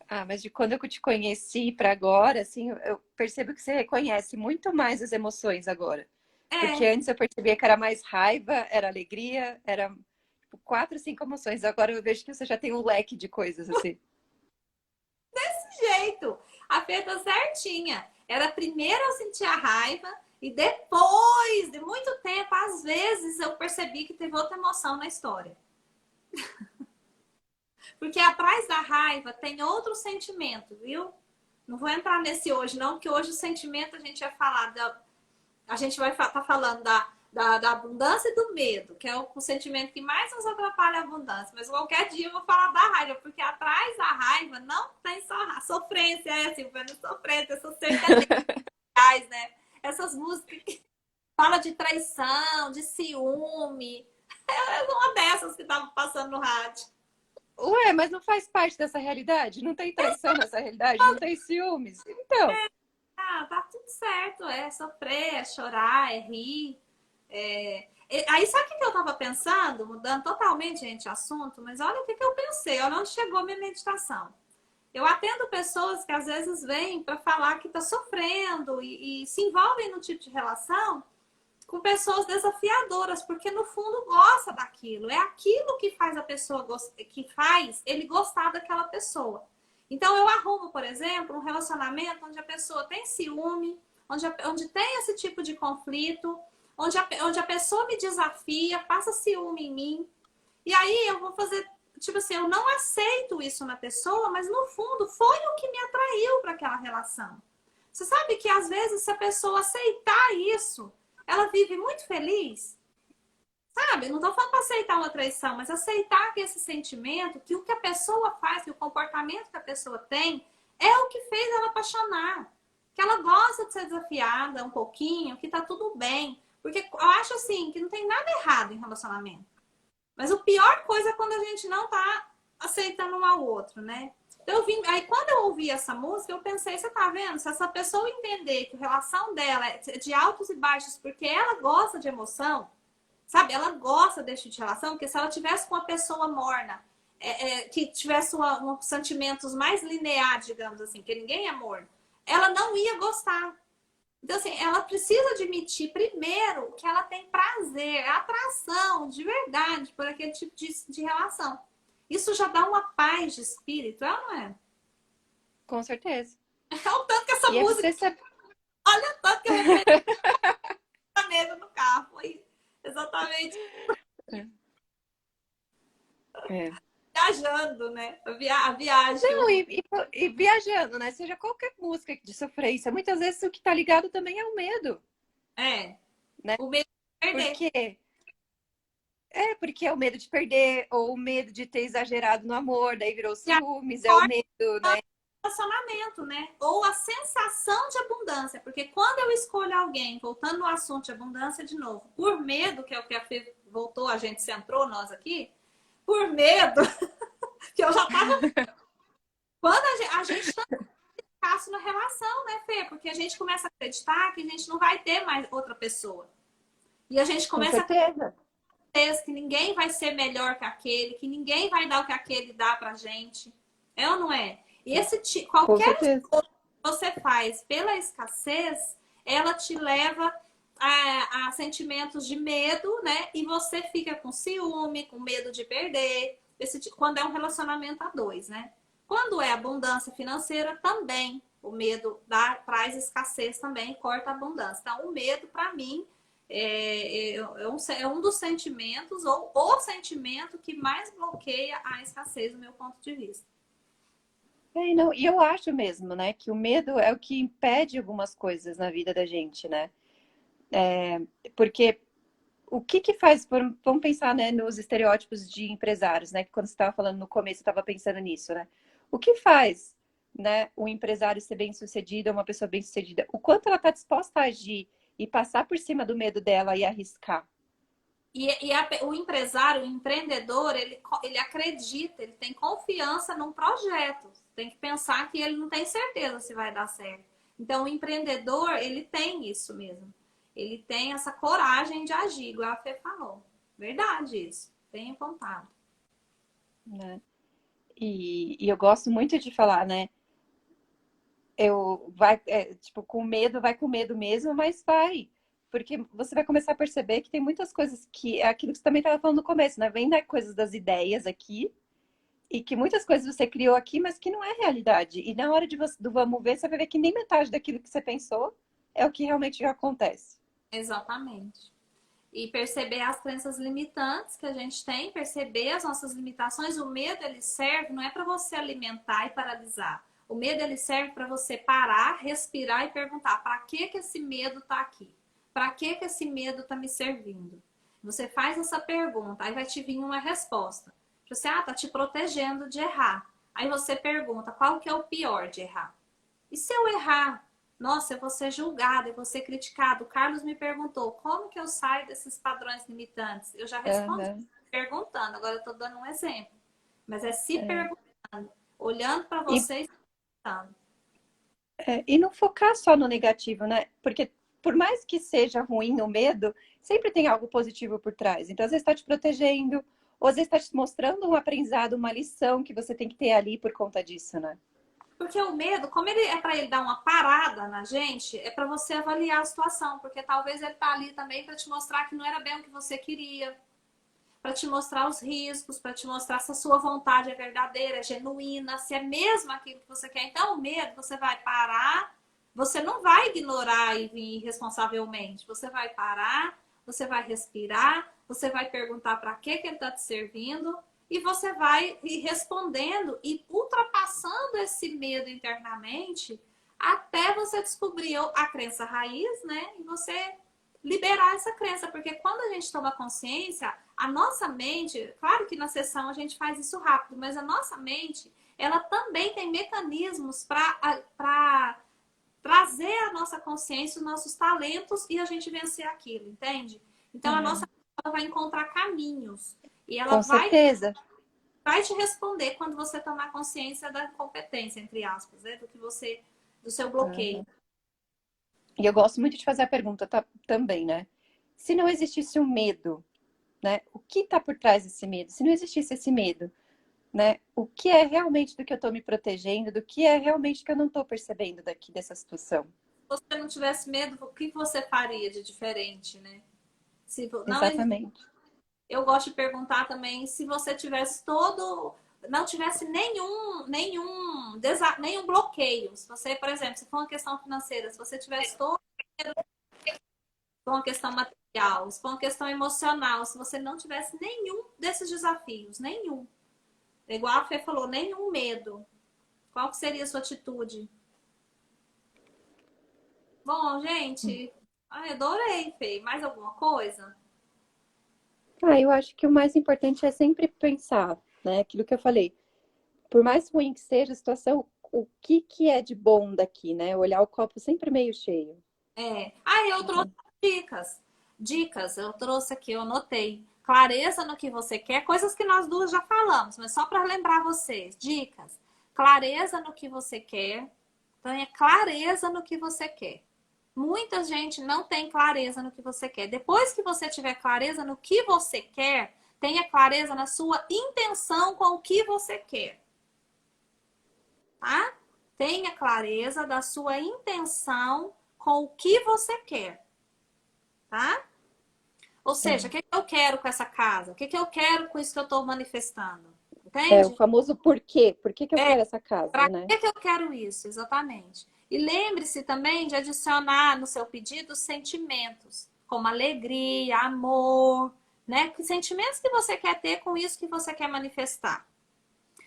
[SPEAKER 2] Ah, mas de quando eu te conheci para agora, assim, eu percebo que você reconhece muito mais as emoções agora. Porque
[SPEAKER 1] É,
[SPEAKER 2] antes eu percebia que era mais raiva, era alegria, era tipo, quatro, cinco emoções. Agora eu vejo que você já tem um leque de coisas assim.
[SPEAKER 1] desse jeito. A Fê tá certinha. Era primeiro eu sentir a raiva e depois de muito tempo, às vezes, eu percebi que teve outra emoção na história. Porque atrás da raiva tem outro sentimento, viu? Não vou entrar nesse hoje, não, porque hoje o sentimento a gente vai falar a gente vai estar falando da abundância e do medo, que é o sentimento que mais nos atrapalha a abundância. Mas qualquer dia eu vou falar da raiva, porque atrás da raiva não tem só sofrência, é assim, sofrência, essas sertanejas, né? Essas músicas que falam de traição, de ciúme. É uma dessas que tava passando no rádio.
[SPEAKER 2] Ué, mas não faz parte dessa realidade? Não tem traição nessa realidade? Não tem ciúmes? Então,
[SPEAKER 1] Ah, tá tudo certo, é sofrer, é chorar, é rir. Aí sabe o que eu tava pensando? Mudando totalmente, gente, o assunto, mas olha o que eu pensei, olha onde chegou a minha meditação. Eu atendo pessoas que às vezes vêm para falar que está sofrendo e se envolvem no tipo de relação com pessoas desafiadoras, porque no fundo gosta daquilo. É aquilo que faz a pessoa que faz ele gostar daquela pessoa. Então eu arrumo, por exemplo, um relacionamento onde a pessoa tem ciúme, onde tem esse tipo de conflito, onde a pessoa me desafia, passa ciúme em mim. E aí eu vou fazer, tipo assim, eu não aceito isso na pessoa, mas no fundo foi o que me atraiu para aquela relação. Você sabe que às vezes se a pessoa aceitar isso, ela vive muito feliz, sabe? Não tô falando para aceitar uma traição, mas aceitar que esse sentimento, que o que a pessoa faz, que o comportamento que a pessoa tem, é o que fez ela apaixonar. Que ela gosta de ser desafiada um pouquinho, que tá tudo bem. Porque eu acho assim, que não tem nada errado em relacionamento. Mas o pior coisa é quando a gente não tá aceitando um ao outro, né? Então, aí quando eu ouvi essa música, eu pensei, você tá vendo? Se essa pessoa entender que a relação dela é de altos e baixos porque ela gosta de emoção, sabe? Ela gosta desse tipo de relação, porque se ela tivesse com uma pessoa morna, que tivesse sentimentos mais lineares, digamos assim, que ninguém é morno, ela não ia gostar. Então, assim, ela precisa admitir primeiro que ela tem prazer, atração de verdade por aquele tipo de relação. Isso já dá uma paz de espírito, é ou não é?
[SPEAKER 2] com certeza.
[SPEAKER 1] É o tanto que essa
[SPEAKER 2] E é
[SPEAKER 1] música,
[SPEAKER 2] você saber.
[SPEAKER 1] olha o tanto que eu repeti no carro. Foi exatamente.
[SPEAKER 2] É.
[SPEAKER 1] Viajando, né? A viagem.
[SPEAKER 2] Não, e viajando, né? Seja qualquer música de sofrência, muitas vezes o que tá ligado também é o medo,
[SPEAKER 1] É,
[SPEAKER 2] né?
[SPEAKER 1] o medo de
[SPEAKER 2] Por
[SPEAKER 1] perder.
[SPEAKER 2] quê? É porque é o medo de perder, ou o medo de ter exagerado no amor, daí virou
[SPEAKER 1] E a
[SPEAKER 2] ciúmes, é o medo, né?
[SPEAKER 1] relacionamento, né? Ou a sensação de abundância, porque quando eu escolho alguém, voltando no assunto de abundância de novo, por medo, que é o que a Fê voltou, a gente centrou nós aqui, por medo, que eu já tava. Quando a gente tá passo na relação, né, Fê? Porque a gente começa a acreditar que a gente não vai ter mais outra pessoa. E a gente
[SPEAKER 2] Com
[SPEAKER 1] começa a
[SPEAKER 2] certeza,
[SPEAKER 1] acreditar que ninguém vai ser melhor que aquele, que ninguém vai dar o que aquele dá pra gente. É ou não é? E
[SPEAKER 2] com
[SPEAKER 1] qualquer
[SPEAKER 2] certeza.
[SPEAKER 1] você faz pela escassez, ela te leva a sentimentos de medo, né? E você fica com ciúme, com medo de perder. Quando é um relacionamento a dois, né? Quando é abundância financeira, também. O medo traz escassez também, corta a abundância. Então, o medo, para mim, é um dos sentimentos, ou o sentimento que mais bloqueia a escassez, do meu ponto de vista.
[SPEAKER 2] É, não, e eu acho mesmo, né, que o medo é o que impede algumas coisas na vida da gente, né? Porque o que que faz, vamos pensar, né, nos estereótipos de empresários, né, que quando você estava falando no começo, eu estava pensando nisso, né? O que faz, né, um empresário ser bem-sucedido, uma pessoa bem-sucedida? O quanto ela está disposta a agir e passar por cima do medo dela e arriscar.
[SPEAKER 1] O empresário, o empreendedor, ele acredita, ele tem confiança num projeto. Tem que pensar que ele não tem certeza se vai dar certo. Então, o empreendedor, ele tem isso mesmo. Ele tem essa coragem de agir, igual a Fê falou. Verdade isso. Tenho contado.
[SPEAKER 2] Né? E eu gosto muito de falar, né? Tipo, com medo, vai com medo mesmo, mas vai. Porque você vai começar a perceber que tem muitas coisas que é aquilo que você também estava falando no começo, né? Vem da coisas das ideias aqui, e que muitas coisas você criou aqui, mas que não é realidade. E na hora do vamos ver, você vai ver que nem metade daquilo que você pensou é o que realmente já acontece.
[SPEAKER 1] Exatamente. E perceber as crenças limitantes que a gente tem, perceber as nossas limitações. O medo, ele serve, não é para você alimentar e paralisar. O medo, ele serve para você parar, respirar e perguntar: para que esse medo está aqui? Para que esse medo está me servindo? Você faz essa pergunta, aí vai te vir uma resposta. Você, tá te protegendo de errar. Aí você pergunta: qual que é o pior de errar? E se eu errar? Nossa, eu vou ser julgada, eu vou ser criticado. O Carlos me perguntou como que eu saio desses padrões limitantes. Eu já respondi
[SPEAKER 2] Uhum.
[SPEAKER 1] perguntando, agora eu estou dando um exemplo. Mas é se
[SPEAKER 2] É.
[SPEAKER 1] perguntando, olhando para
[SPEAKER 2] E,
[SPEAKER 1] você e perguntando.
[SPEAKER 2] e não focar só no negativo, né? Porque por mais que seja ruim o medo, sempre tem algo positivo por trás. Então, às vezes está te protegendo, ou às vezes está te mostrando um aprendizado, uma lição que você tem que ter ali por conta disso, né?
[SPEAKER 1] Porque o medo, como ele é para ele dar uma parada na gente, é para você avaliar a situação, porque talvez ele tá ali também para te mostrar que não era bem o que você queria, para te mostrar os riscos, para te mostrar se a sua vontade é verdadeira, é genuína, se é mesmo aquilo que você quer. Então, o medo, você vai parar, você não vai ignorar e vir irresponsavelmente. Você vai parar, você vai respirar, você vai perguntar para que ele está te servindo e você vai ir respondendo e ultrapassando esse medo internamente até você descobrir a crença raiz, né? E você liberar essa crença, porque quando a gente toma consciência, a nossa mente, claro que na sessão a gente faz isso rápido, mas a nossa mente, ela também tem mecanismos para trazer a nossa consciência, os nossos talentos e a gente vencer aquilo, entende? Então a nossa
[SPEAKER 2] É,
[SPEAKER 1] mente vai encontrar caminhos e ela
[SPEAKER 2] com certeza.
[SPEAKER 1] vai te responder quando você tomar consciência da competência, entre aspas, né? Do seu bloqueio.
[SPEAKER 2] Uhum. E eu gosto muito de fazer a pergunta também, né? Se não existisse um medo, né? O que está por trás desse medo? Se não existisse esse medo, né? O que é realmente do que eu estou me protegendo? Do que é realmente que eu não estou percebendo daqui dessa situação?
[SPEAKER 1] Se você não tivesse medo, o que você faria de diferente, né? Se não,
[SPEAKER 2] Exatamente.
[SPEAKER 1] eu gosto de perguntar também se você tivesse não tivesse nenhum bloqueio. Se você, por exemplo, se for uma questão financeira, se você tivesse todo, for uma questão material, se for uma questão emocional, se você não tivesse nenhum desses desafios, nenhum, igual a Fê falou, nenhum medo, qual que seria a sua atitude? Bom, gente, ai, adorei, Fê. Mais alguma coisa?
[SPEAKER 2] Eu acho que o mais importante é sempre pensar, né? Aquilo que eu falei. Por mais ruim que seja a situação, o que que é de bom daqui, né? Olhar o copo sempre meio cheio.
[SPEAKER 1] É. Ah, eu trouxe dicas. Dicas, eu trouxe aqui, eu anotei. Clareza no que você quer, coisas que nós duas já falamos, mas só para lembrar vocês. Dicas. Clareza no que você quer. Tenha clareza no que você quer. Muita gente não tem clareza no que você quer. Depois que você tiver clareza no que você quer, tenha clareza na sua intenção com o que você quer, tá? Tenha clareza da sua intenção com o que você quer, tá? Ou seja, o que eu quero com essa casa? O que eu quero com isso que eu estou manifestando?
[SPEAKER 2] É o
[SPEAKER 1] Entende?
[SPEAKER 2] famoso porquê. Por que que eu quero essa casa,
[SPEAKER 1] Para
[SPEAKER 2] né?
[SPEAKER 1] que eu quero isso? Exatamente. E lembre-se também de adicionar no seu pedido sentimentos, como alegria, amor, né? Que sentimentos que você quer ter com isso que você quer manifestar.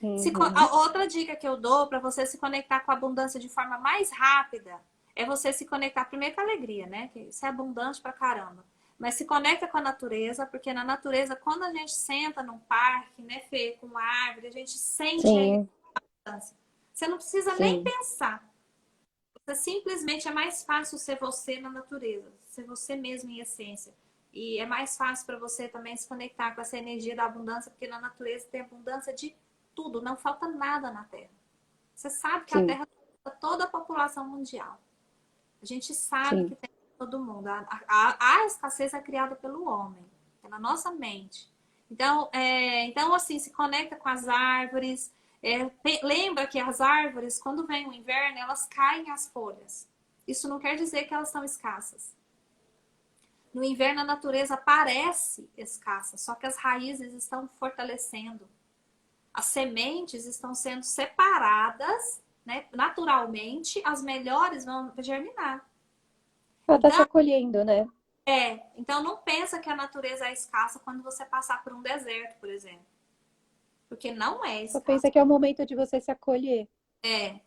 [SPEAKER 2] Uhum.
[SPEAKER 1] A outra dica que eu dou para você se conectar com a abundância de forma mais rápida é você se conectar primeiro com a alegria, né? Que isso é abundante pra caramba. Mas se conecta com a natureza, porque na natureza, quando a gente senta num parque, né, Fê, com uma árvore, a gente sente a
[SPEAKER 2] Sim,
[SPEAKER 1] abundância. Você não precisa nem
[SPEAKER 2] sim,
[SPEAKER 1] pensar. Você simplesmente é mais fácil ser você na natureza, ser você mesmo em essência. E é mais fácil para você também se conectar com essa energia da abundância, porque na natureza tem abundância de tudo, não falta nada na Terra. Você sabe que a
[SPEAKER 2] sim,
[SPEAKER 1] Terra tem toda a população mundial. A gente sabe
[SPEAKER 2] sim.
[SPEAKER 1] que tem todo mundo. A escassez é criada pelo homem, é na nossa mente. Então, assim, se conecta com as árvores. Lembra que as árvores, quando vem o inverno, elas caem as folhas. Isso não quer dizer que elas são escassas. No inverno, a natureza parece escassa, só que as raízes estão fortalecendo. As sementes estão sendo separadas, né? Naturalmente, as melhores vão germinar.
[SPEAKER 2] Ela tá se
[SPEAKER 1] Então,
[SPEAKER 2] acolhendo, né?
[SPEAKER 1] então não pensa que a natureza é escassa quando você passar por um deserto, por exemplo, porque não é
[SPEAKER 2] Só
[SPEAKER 1] escassa.
[SPEAKER 2] pensa que é o momento de você se acolher.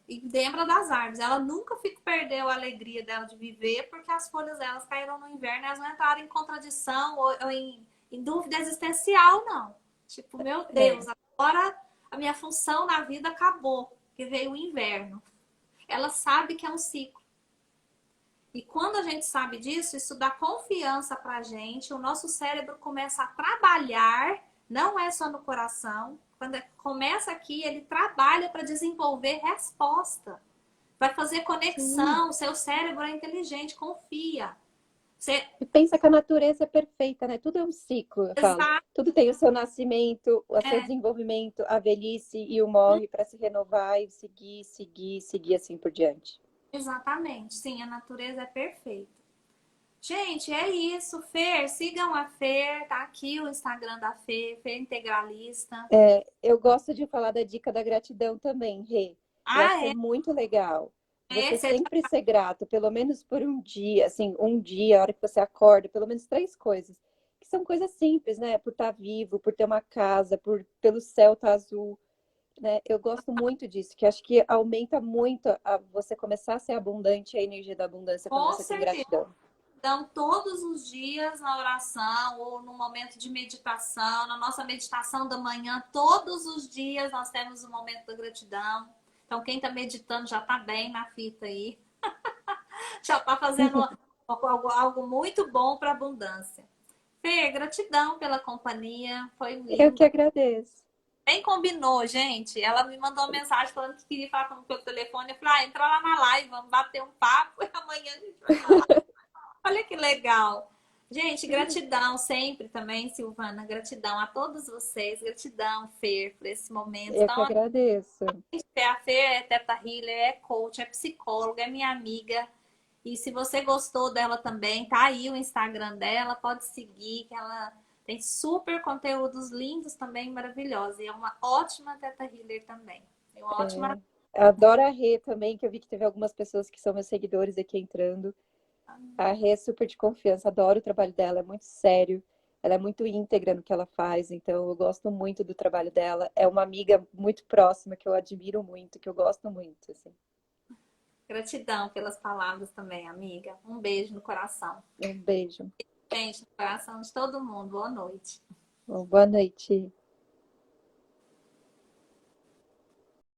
[SPEAKER 1] E lembra das árvores, ela nunca perdeu a alegria dela de viver porque as folhas delas caíram no inverno e elas não entraram em contradição ou em dúvida existencial, não. Tipo, meu
[SPEAKER 2] É,
[SPEAKER 1] Deus, agora a minha função na vida acabou, que veio o inverno. Ela sabe que é um ciclo. E quando a gente sabe disso, isso dá confiança pra gente, o nosso cérebro começa a trabalhar, não é só no coração. Quando começa aqui, ele trabalha para desenvolver resposta. Vai fazer
[SPEAKER 2] sim.
[SPEAKER 1] conexão, seu cérebro é inteligente, confia. Você
[SPEAKER 2] E pensa que a natureza é perfeita, né? Tudo é um ciclo, eu falo.
[SPEAKER 1] está
[SPEAKER 2] Tudo tem o seu nascimento, o seu desenvolvimento, a velhice e o morre para se renovar e seguir, seguir, seguir assim por diante.
[SPEAKER 1] exatamente. Sim, a natureza é perfeita. Gente, é isso, Fer. Sigam a Fer, tá aqui o Instagram da Fer, Fer Integralista.
[SPEAKER 2] Eu gosto de falar da dica da gratidão também, Rê. Eu acho
[SPEAKER 1] Ah,
[SPEAKER 2] que é
[SPEAKER 1] é?
[SPEAKER 2] muito legal. Você
[SPEAKER 1] Você
[SPEAKER 2] sempre ser grato, pelo menos por um dia, assim, um dia, a hora que você acorda, pelo menos três coisas, que são coisas simples, né? Por estar vivo, por ter uma casa, pelo céu estar azul, né? Eu gosto muito disso, que acho que aumenta muito a você começar a ser abundante, a energia da abundância quando
[SPEAKER 1] com
[SPEAKER 2] você tem
[SPEAKER 1] certeza.
[SPEAKER 2] gratidão.
[SPEAKER 1] Então, todos os dias na oração ou no momento de meditação, na nossa meditação da manhã, todos os dias nós temos o momento da gratidão. Então, quem está meditando já está bem na fita aí, já está fazendo algo muito bom para a abundância. Fê, gratidão pela companhia, foi
[SPEAKER 2] Eu
[SPEAKER 1] lindo.
[SPEAKER 2] que agradeço.
[SPEAKER 1] Nem combinou, gente. Ela me mandou uma mensagem falando que queria falar comigo pelo telefone. Eu falei, entra lá na live, vamos bater um papo e amanhã a gente vai falar. Olha que legal. Gente, gratidão sempre também, Silvana. Gratidão a todos vocês. Gratidão, Fer, por esse momento.
[SPEAKER 2] Eu que
[SPEAKER 1] Então,
[SPEAKER 2] agradeço.
[SPEAKER 1] a Fer é Teta Healer, é coach, é psicóloga, é minha amiga. E se você gostou dela também, tá aí o Instagram dela, pode seguir, que ela tem super conteúdos lindos também, maravilhosos. E é uma ótima Teta Healer também. É uma ótima.
[SPEAKER 2] Adoro a Rê também, que eu vi que teve algumas pessoas que são meus seguidores aqui entrando. A Rê é super de confiança, adoro o trabalho dela, é muito sério, ela é muito íntegra no que ela faz, então eu gosto muito do trabalho dela. É uma amiga muito próxima que eu admiro muito, que eu gosto muito, assim.
[SPEAKER 1] Gratidão pelas palavras também, amiga. Um beijo no coração.
[SPEAKER 2] Um beijo.
[SPEAKER 1] Gente, no coração de todo mundo. Boa noite.
[SPEAKER 2] Boa noite.